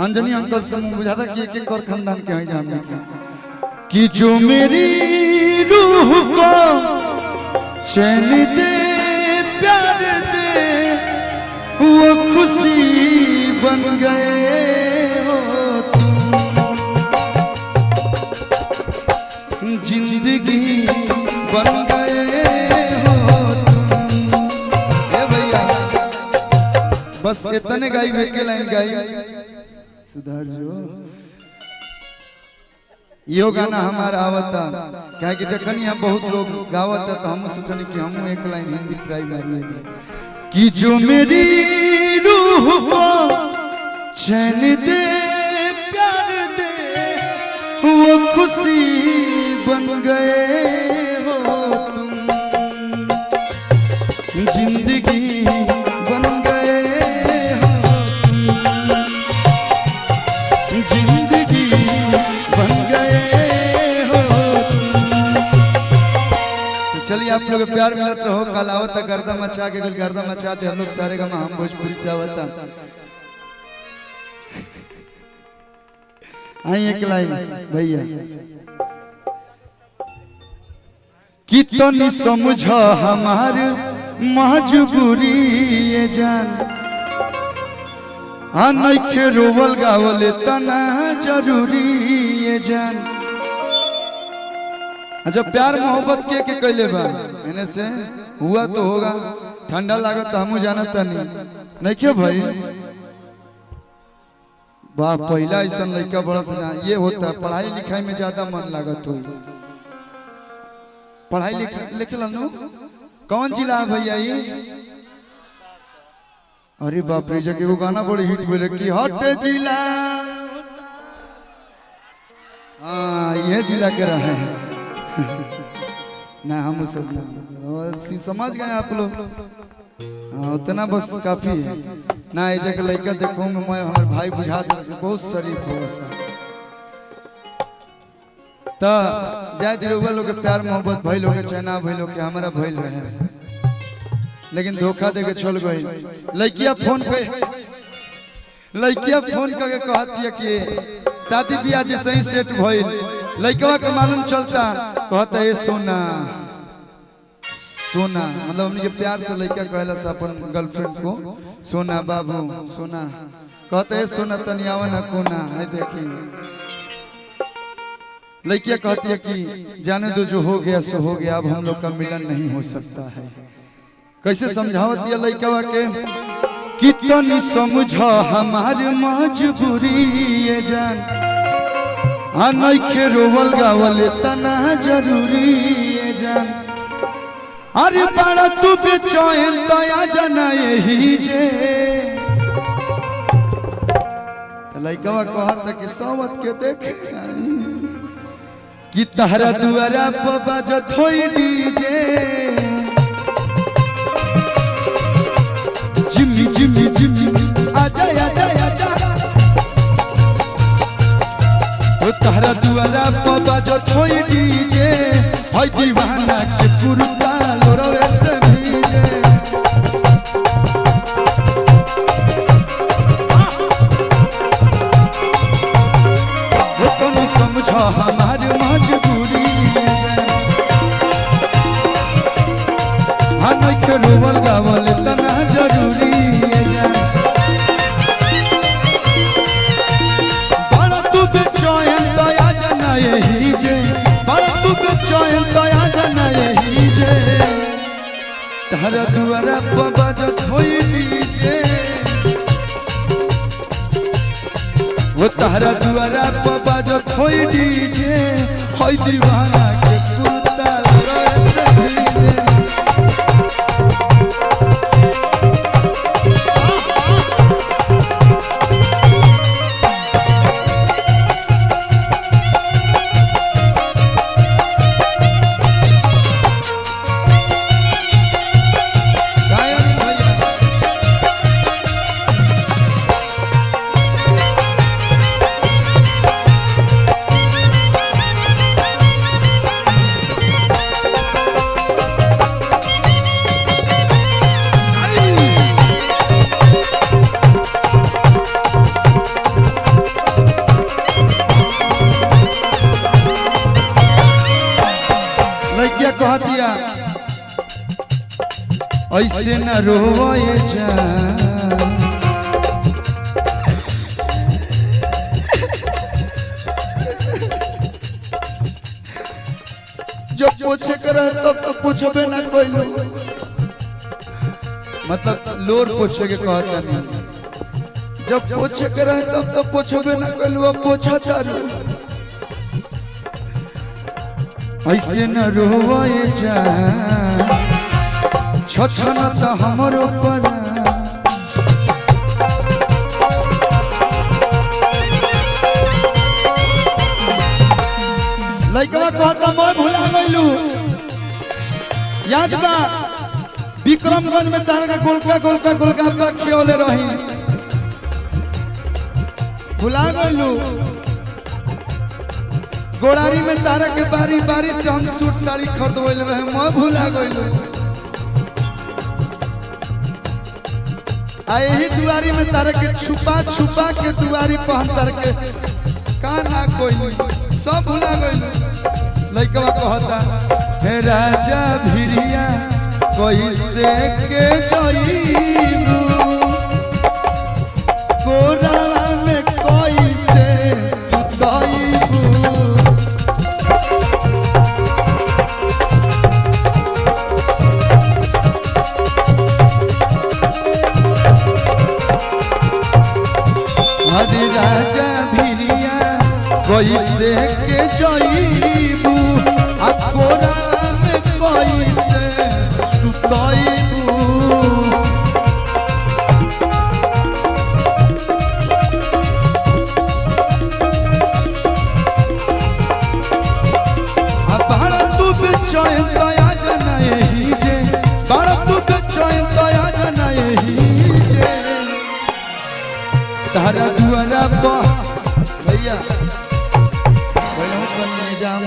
Anjani uncle से मुझे बुझा था कि एक और खानदान के हैं जानने कि जो मेरी रूह को चैन दे प्यार दे वो खुशी बन गए हो तुम, जिंदगी बन गए हो तुम। ए भैया बस इतने गाई के लाइन गाई सुधार जो यो गाना हमारा आवता क्या कि देखनी हम बहुत लोग गावता तो हम सोचनी कि हम एक लाइन हिंदी ट्राई मारिए कि जो मेरी रूह को चैन दे प्यार दे वो खुशी बन गए हो तुम, जिंदगी बन गए हो तुम, जिंदगी बन गए हो तुम। तो चलिए आप लोग प्यार मिलत रहो। कल आवता गर्दा मचा के गर्दा मचाते हम लोग सारे गमा हम भोजपुरी से आवता आई एक लाइन भैया कि तो नहीं समझो हमार मजबूरी ये जान नइखे रोवल गावल तना जरूरी ये जान। अच्छा प्यार मोहब्बत के कैले बा एने से हुआ तो होगा ठंडा लागत तो हमू जानता नहीं नहीं क्यों भाई वाह पहला ऐसा लड़का बड़ा सा ये होता है पढ़ाई लिखाई में ज्यादा मन लागत हो। पढ़ाई लिखे लो कौन जिला है भैया ये? अरे बाप रे जगह वो गाना बड़ी हिट बोले कि हट जिला हाँ ये जिला के रहे हैं ना हम सब समझ गए आप लोग हाँ उतना बस काफी है ना ये जगह लड़का देखो मैं हमारे भाई बुझा दे बहुत शरीफ हो तो जाए दिलवा लोग प्यार मोहब्बत भाई लोग चैना भाई लोग के हमारा भाई रहे लेकिन धोखा दे के छोड़ गई। लड़किया फोन करके कहती है कि शादी ब्याह जैसे ही सेट भइल लड़कवा के मालूम चलता कहता है सोना सोना मतलब हमने के प्यार से लड़का कहला से अपन गर्लफ्रेंड को सोना बाबू सोना कहता है सोना तनियावा ना कोना है देखी। लड़किया कहती है कि जाने दो जो हो गया सो हो गया अब हम लोग का मिलन नहीं हो सकता है। कैसे समझावती है लड़का के कितनी समझो हमारी मजबूरी ये जान नइखे रोवल गावल तना जरूरी ये जान। अरे बड़ा तू बेचैन दया जना यही जे लड़का कहता कि सोवत के देखे कि तहरा दुआरा पर बजत होई डीजे जिम्मी जिम्मी जिम्मी आजा आजा आजा ओ तहरा दुआरा पर बजत होई डीजे होई दीवाना के कुर्ता लोरे से भीजे वो तो नहीं समझो हमारी मजबूरी हाँ नइखे रोवल गावल तना जरूरी बड़ा तू बेचैन दया जना यही जे बड़ा तू बेचैन दया जना यही जे तहरा दुआरा पर बजत होई डीजे वो तहरा दुआरा पर बजत होई डीजे होई दीवाना के कुर्ता लोरे से भीजे कहतिया ऐसे न रोए जान जब पूछे करे तब तो पूछबे ना कोई लोग मतलब लोर पूछे के कहता नहीं जब पूछे करे तब तो पूछबे ना कोई लोग पूछा तारू ऐसे न रोए जान छछन त हमरो पर लइकवा कहता मैं भुला गइलू याद बा विक्रमगंज में तार का गोलका खियोले रही भुला गइलू गोड़ारी में तारा के बारी बारी से हम सूट साड़ी खरीदवल रहे मैं भुला गइलू आ यही दुआरी में तारा के छुपा छुपा के दुआरी पहन तार के का ना कोई सब भुला गइलू लइकवा कहता हे राजा भिरिया कैसे के जइबू कोरावा में कैसे सुतइबू हरे राजा भिरिया कैसे के जइबू आ कोरावा में कैसे सुतइबू चयन दया जनाए ही जे बड़ा दुख चयन दया जनाए ही जे तारा दुआरा पर भैया बोलहु कन्या जाम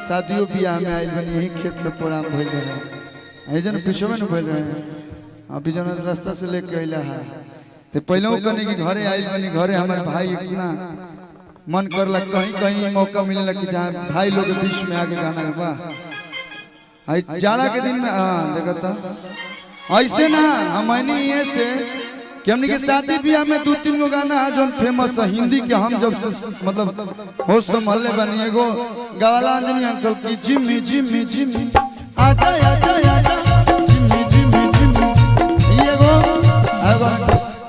शादियों बियाह में आइल बनी यही खेत में प्रोग्राम भइल रहे ऐजन पिछवे न भइल रहे अभी जन रास्ता से लेके आइला है ते पहले कने की घरे आइल बनी घरे हमारे भाई इतना मन करला कहीं कहीं मौका मिलेला कि जहां भाई लोग के बीच में आके गाना बा जाड़ा के दिन में देखता ऐसे ना हमनी ये से कि हमनी के शादी ब्याह में 2-3 गो गाना है जो फेमस है हिंदी के हम जब से मतलब होश संभालने बनी एगो गवाला अंजनी अंकल की जिम्मी जिम्मी जिम्मी आजा आजा आजा जिम्मी जिम्मी जिम्मी ये एगो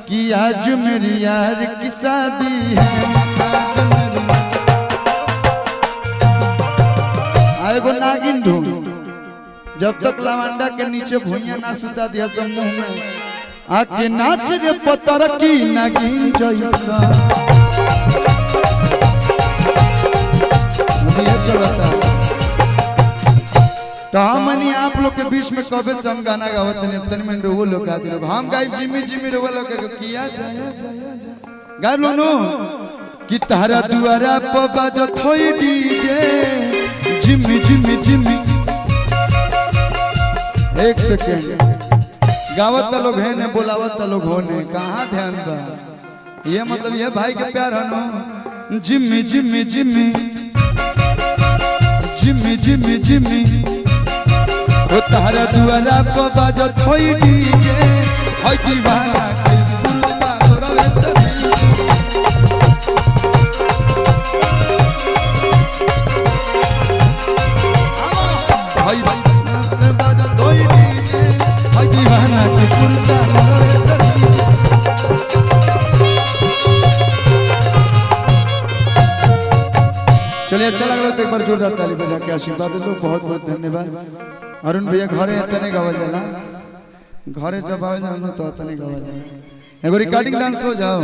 कि आज मेरी यार की शादी है एगो नागिन धुन जब तक लवंडा के नीचे भुइया ना सुता दिया समूह में आके नाच रे पतर की नागिन जैसा ये चलता तो हमनी आप लोग के बीच में कबे से हम गाना गावत नहीं तनी में रोवो लोग गाते लोग हम गाई जिम्मी जिम्मी रोवो लोग के किया जाया जाया जा गा लो नो कि तारा दुआरा पर बाजत होई डीजे जिम्मी जिम्मी जिम्मी एक सेकेंड गावत लोग है ने बोलावत लोग होने कहाँ ध्यान बा ये मतलब ये भाई के प्यार है ना जिम्मी जिम्मी जिम्मी जिम्मी जिम्मी जिम्मी वो तारा दुआरा को बाजत होई डीजे होई दीवाना के बुलबा तोरा होई बाजत होई डीजे होई दीवाना के बुलबा चलिए अच्छा लगा तो एक बार जोरदार ताली बजा के आशीर्वाद दो बहुत बहुत धन्यवाद अरुण भैया घरे तने गावल देला घरे जब आवे हम तो तने गावल देला एगो रिकॉर्डिंग डांस हो जाओ।